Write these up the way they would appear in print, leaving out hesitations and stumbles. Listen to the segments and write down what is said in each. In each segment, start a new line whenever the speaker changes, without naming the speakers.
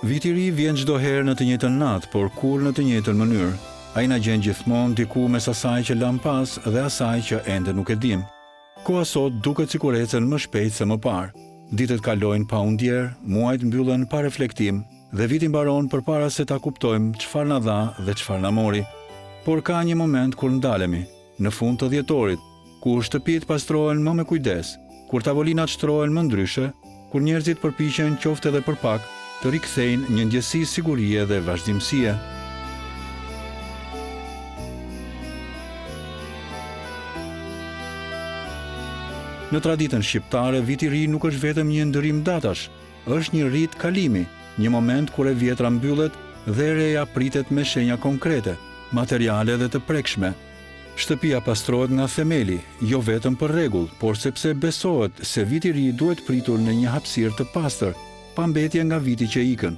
Viti i ri vjen çdo herë në të njëjtën natë, por kur në të njëjtën mënyrë. Ai na gjen gjithmonë diku mes asaj që lam pas dhe asaj që ende nuk e dim. Koha sot duket sikur ecën më shpejt se më parë. Ditët kalojnë pa u ndjer, muajt mbyllen pa reflektim dhe viti mbaron përpara se ta kuptojmë çfarë na dha dhe çfarë na mori. Por ka një moment kur ndalemi, në fund të dhjetorit, kur shtëpitë pastrohen më me kujdes, kur tavolinat shtrohen më ndryshe, kur njerëzit përpiqen qoftë edhe për pak të rikthejnë një ndjesi sigurie dhe vazhdimësie. Në traditën shqiptare, viti i ri nuk është vetëm një ndërim datash, është një rit kalimi, një moment kur e vjetra mbyllet dhe e reja pritet me shenja konkrete, materiale dhe të prekshme. Shtëpia pastrohet nga themeli, jo vetëm për rregull, por sepse besohet se viti i ri duhet pritur në një hapësirë të pastër, pa mbetje nga viti që ikën.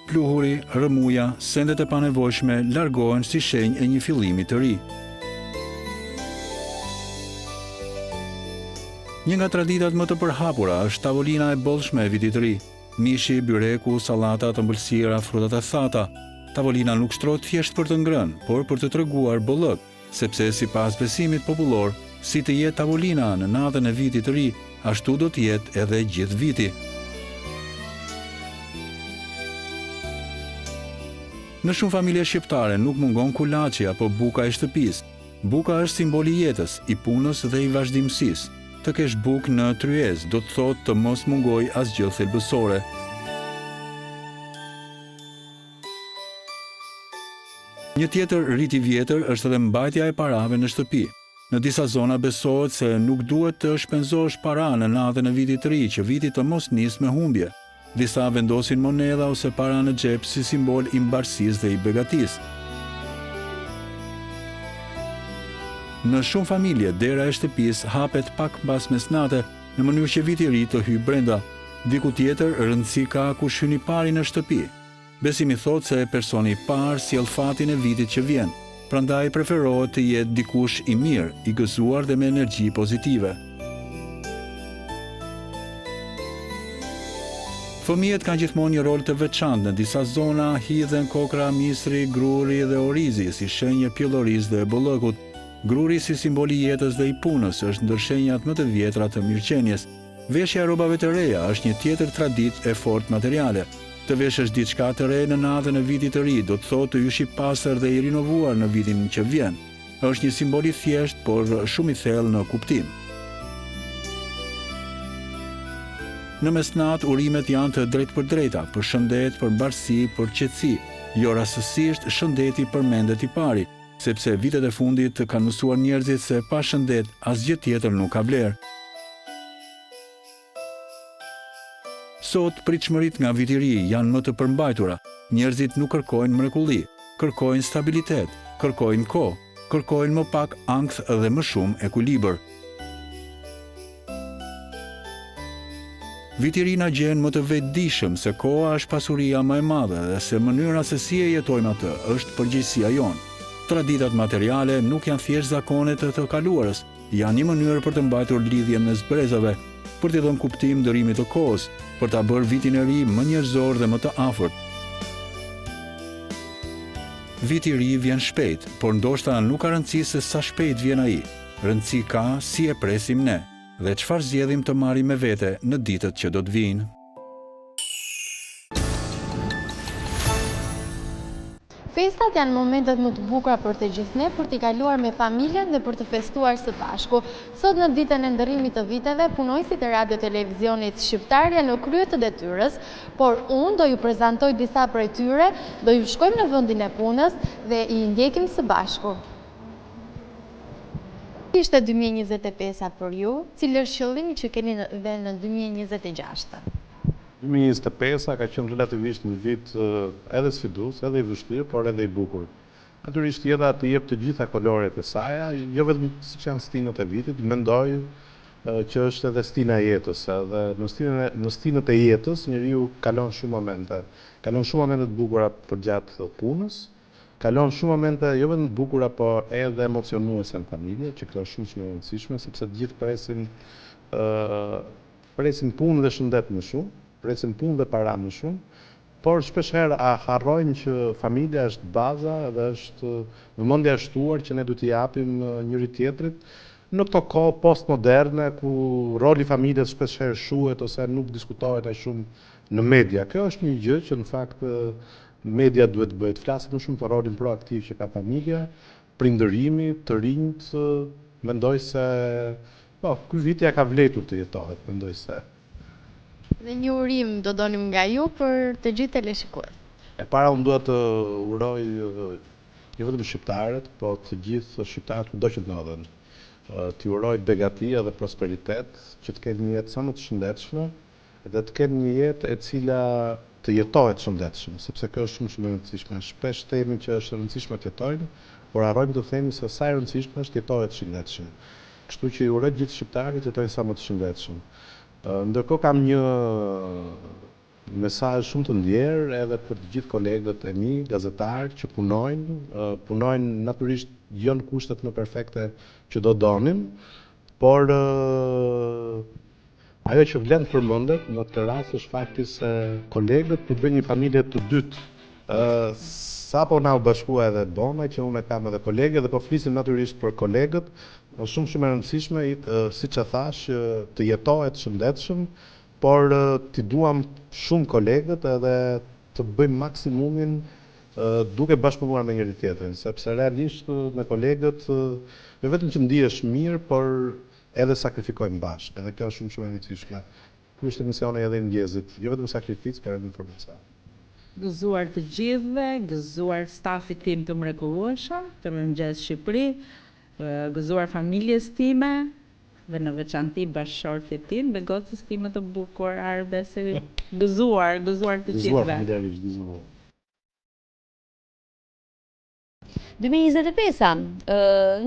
Pluhuri, rëmuja, sendet e panevojshme largohen si shenjë e një fillimi të ri. Një nga traditat më të përhapura është tavolina e bollshme e vitit të ri. Mishi, byreku, sallata, ëmbëlsira, frutat e thata. Tavolina nuk shtrohet thjesht për të ngrënë, por për të treguar bollëk, sepse sipas besimit popullor, si të jetë tavolina në natën e vitit të ri, ashtu do të jetë edhe gjithë viti. Në shumë familje shqiptare nuk mungon kulaçi apo buka e shtëpisë. Buka është simboli i jetës, i punës dhe i vazhdimësisë. Të kesh bukë në tryez, do të thotë të mos mungoj asgjë thelbësore. Një tjetër rit i vjetër është edhe mbajtja e parave në shtëpi. Në disa zona besohet se nuk duhet të shpenzosh para në natën e vitit të ri, që viti të mos nis me humbje. Disa vendosin monedha ose para në xhep si simbol i mbarësisë dhe i begatisë. Në shumë familje, dera e shtëpisë hapet pak mbas mesnate në mënyrë që viti i ri të hyjë brenda. Diku tjetër rëndësi ka kush hyn i pari në shtëpi. Besimi thotë se personi i parë sjell fatin e vitit që vjen, prandaj preferohet të jetë dikush i mirë, i gëzuar dhe me energji pozitive. Fëmijët kanë gjithmonë një rol të veçantë në disa zona, hidhen kokra, misri, gruri dhe orizi si shenjë pjellorisë dhe bollëkut. Gruri si simboli i jetës dhe i punës është ndër shenjat më të vjetra të mirëqenies. Veshja e rrobave të reja është një tjetër traditë e fortë materiale. Të veshësh diçka të re në natën e vitit të ri do të thotë të jesh i pastër dhe i rinovuar në vitin që vjen. Është një simbol i thjeshtë, por shumë i thellë në kuptim. Në mesnat, urimet janë të drejtpërdrejta, për shëndet, për mbarësi, për qetësi. Jo rastësisht shëndeti përmendet i pari, sepse vitet e fundit kanë mësuar njerëzit se pa shëndet asgjë tjetër nuk ka vlerë. Sot pritshmëritë nga viti i ri janë më të përmbajtura. Njerëzit nuk kërkojnë mrekulli, kërkojnë stabilitet, kërkojnë kohë, kërkojnë më pak ankth dhe më shumë ekuilibër. Viti i ri na gjen më të vetëdijshëm se koha është pasuria më e madhe dhe se mënyra se si e jetojmë atë është përgjegjësia jonë. Traditat materiale nuk janë thjesht zakone të kaluarës, janë një mënyrë për të mbajtur lidhjen mes brezave, për t'i dhënë kuptim dërimit të kohës, për ta bërë vitin e ri më njerëzor dhe më të afërt. Viti i ri vjen shpejt, por ndoshta nuk ka rëndësi se sa shpejt vjen ai. Rëndësi ka si e presim ne dhe çfarë zgjedhim të marrim me vete në ditët që do të vijnë.
Festat janë momentet më të bukura për të gjithë ne, për t'i kaluar me familjen dhe për të festuar së bashku. Sot në ditën e ndërrimit të viteve, punojësit e radio televizionit shqiptar janë në krye të detyrës, por unë do ju prezantoj disa prej tyre, do ju shkojmë në vendin e punës dhe i ndjekim së bashku. Ishte 2025 për ju, cilë është qëllimi që keni dhe në 2026?
2025 ka qenë relativisht një vit edhe sfidues, edhe i vështirë, por edhe i bukur. Natyrisht jeta të jep të gjitha koloret e saj, jo vetëm siç janë stinët e vitit, mendoj që është edhe stina e jetës, edhe në stinët e jetës njeriu kalon shumë momente. Kalon shumë momente të bukura përgjatë punës, kalon shumë momente jo vetëm të bukura, por edhe emocionuese në familje, që kjo është shumë e rëndësishme, sepse të gjithë presin punë dhe shëndet më shumë, presin punë dhe para më shumë, por shpesh herë harrojmë që familja është baza dhe është vëmendja e shtuar që ne duhet t'i japim njëri tjetrit në këto kohë postmoderne ku roli i familjes shpesh herë shuhet ose nuk diskutohet aq shumë në media. Kjo është një gjë që në fakt media duhet të bëhet. Flasim më shumë për rolin proaktiv që ka familja, prindërimi, të rinjt, mendoj se ky vit ja ka vlerëtur të jetohet, mendoj se.
Dhe një urim do donim nga ju për të gjithë teleshikues.
E para unë dua të uroj jo vetëm shqiptarët, po të gjithë shqiptarët kudo që ndodhen. T'i uroj begati dhe prosperitet, që të kenë një jetë sa më të shëndetshme dhe të kenë një jetë e cila të jetohet shëndetshëm, sepse kjo është shumë e rëndësishme. Shpesh themi që është e rëndësishme të jetojmë, por harrojmë të themi se sa e rëndësishme është të jetohet shëndetshëm. Kështu që i uroj gjithë shqiptarët të jetojnë sa më të shëndetshëm. Ndërkohë kam një mesazh shumë të ndjerë edhe për të gjithë kolegët e mi, gazetarë që punojnë natyrisht jo në kushtet më perfekte që do donim, por ajo që vlen përmendet në këtë rast është fakti se kolegët të bëjnë një familje të dytë. Sapo na u bashkua edhe Bona, që unë kam edhe kolege dhe po flisim natyrisht për kolegët, shumë e rëndësishme, siç e thash, të jetohet shëndetshëm, por t'i duam shumë kolegët edhe të bëjmë maksimumin duke bashkëpunuar me njëri tjetrin, sepse realisht me kolegët jo vetëm që ndihesh mirë, por edhe sakrifikojmë bashkë, edhe kjo është shumë e rëndësishme. Ky është misioni edhe i ndjezit, jo vetëm sakrificë, por edhe informacion.
Gëzuar të gjithëve, gëzuar stafit tim të mrekullueshëm, të Mëngjes Shqipëri, gëzuar familjes time, dhe në veçanti bashkëshortit tim, dhe gocës time të bukur, Arbesi, gëzuar të gjithëve.
Gëzuar familjarisht, gëzuar.
2025,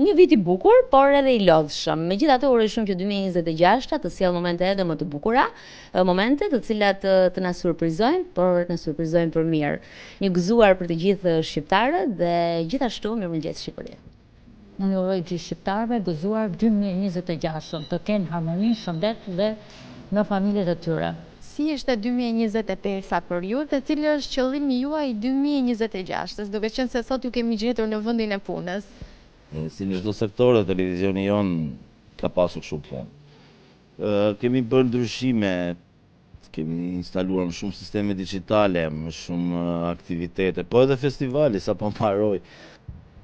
një vit i bukur, por edhe i lodhshëm. Megjithatë uroj shumë që 2026 të sjellë momente edhe më të bukura, momente të cilat të na surprizojnë, por na surprizojnë për mirë. Një gëzuar për të gjithë shqiptarët dhe gjithashtu Mirëmëngjes Shqipëri.
Unë uroj gjithë shqiptarëve gëzuar 2026 të kenë harmoni, shëndet dhe në familjet e tyre.
Si ishte 2025 për ju dhe cili është qëllimi juaj 2026, duke qenë se sot ju kemi gjetur në vendin e punës?
Si në çdo sektor, televizioni jonë ka pasur shumë punë. Kemi bërë ndryshime, kemi instaluar më shumë sisteme digjitale, më shumë aktivitete, po edhe festivali, sa po mbaroj.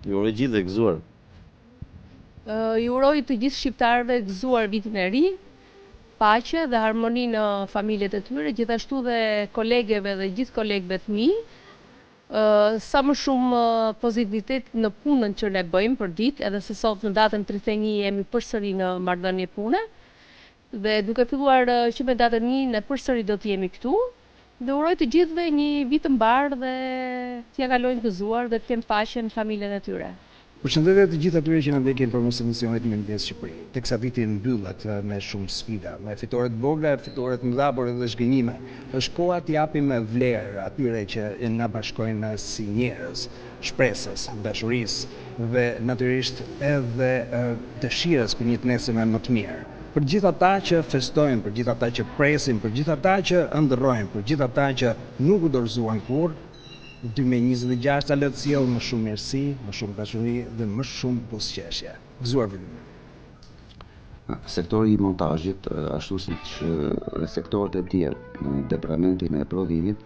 Ju uroj gjithë dhe gëzuar.
Ju uroj të gjithë shqiptarëve gëzuar vitin e ri, paqe dhe harmoni në familjet e tyre, gjithashtu dhe kolegeve dhe gjithë kolegëve të mi, sa më shumë pozitivitet në punën që ne bëjmë për ditë, edhe se sot në datën 31 jemi përsëri në marrëdhënie pune, dhe duke filluar që me datën 1 ne përsëri do të jemi këtu, dhe uroj të gjithëve një vit të mbar dhe t'ja kalojnë gëzuar dhe të kenë paqe në familjet e tyre.
Përshëndetje të gjithë atyre që na ndjekin përmes emisionit Mirëmëngjes Shqipëri. Teksa viti mbyllet me shumë sfida, me fitore të vogla, fitore të mëdha, por edhe zhgënjime. Është koha të japim vlerë atyre që na bashkojnë si njerëz, shpresës, dashurisë dhe natyrisht edhe dëshirës për një nesër më të mirë. Për gjithë ata që festojnë, për gjithë ata që presin, për gjithë ata që ëndërrojnë, për gjithë ata që nuk u dorëzuan kurrë, 2026 le të sjellë më shumë mirësi, më shumë dashuri dhe më shumë buzëqeshje. Gëzuar vitin.
Sektori i montazhit, ashtu siç sektorët e tjerë në departamentin e prodhimit,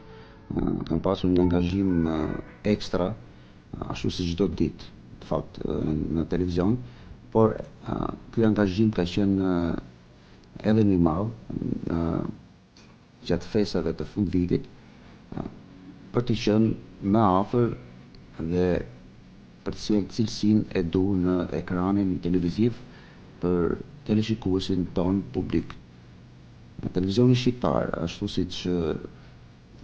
kanë pasur një angazhim ekstra, ashtu si çdo ditë, në fakt në televizion, por ky angazhim ka qenë edhe më i madh gjatë festave të fundvitit, për të qenë më afër dhe për të sjellë cilësinë e duhur në ekranin televiziv për teleshikuesin ton publik. Televizioni shqiptar, ashtu siç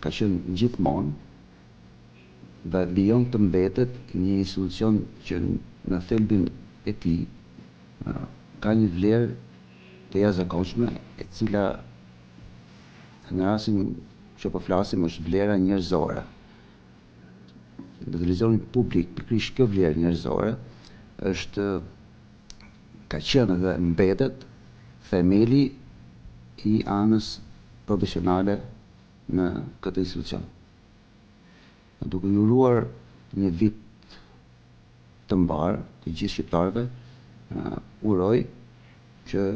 ka qenë gjithmonë, dhe lijon të mbetet një institucion që në thelbin e tij ka një vlerë të jashtëzakonshme, e cila në rastin që po flasim është vlera njerëzore. Në televizionin publik, pikërisht kjo vlerë njerëzore ka qenë dhe mbetet themeli i anës profesionale në këtë institucion. duke ju uruar një vit të mbar të gjithë shqiptarëve, uroj që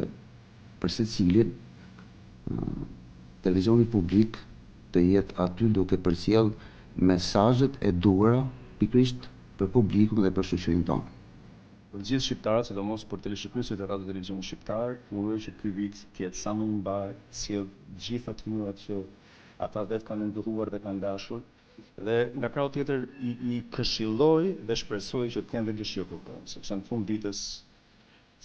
për secilin televizioni publik të jetë aty duke përcjell mesazhet e duhura pikërisht për publikun dhe për shoqërinë tonë.
Për gjithë shqiptarët, sidomos për teleshikuesit e radio televizionit shqiptar, uroj që ky vit të jetë sa më i mbar, sjell gjitha të mirat që ata vetë kanë ndërruar dhe kanë dashur. Dhe nga krau tjetër i këshilloj dhe shpresoj që të kenë dhe dëshirë për punë, sepse në fund ditës,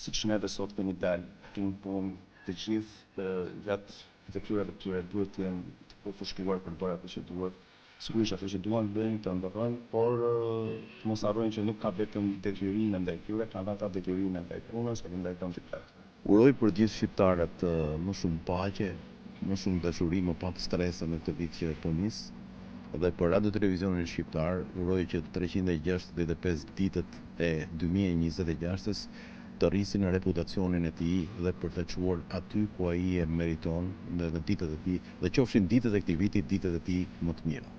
siç ne edhe sot kemi dalë në punë të gjithë gjatë detyrave të tyre duhet të jenë të përfushkuar për të bërë atë që duhet. Sigurisht ato që duan bëjnë të ndërrojnë, por mos harrojnë që nuk ka vetëm detyrimin ndaj tyre, kanë ata detyrimin ndaj punës apo ndaj komunitet.
Uroj për gjithë shqiptarët më shumë paqe, më shumë dashuri, më pak stres në këtë vit që po nis. Dhe për radio televizionin shqiptar, uroj që 365 ditët e 2026-s të rrisin reputacionin e tij dhe për të çuar aty ku ai e meriton në ditët e tij, dhe qofshin ditët e këtij viti ditët e tij më të mira.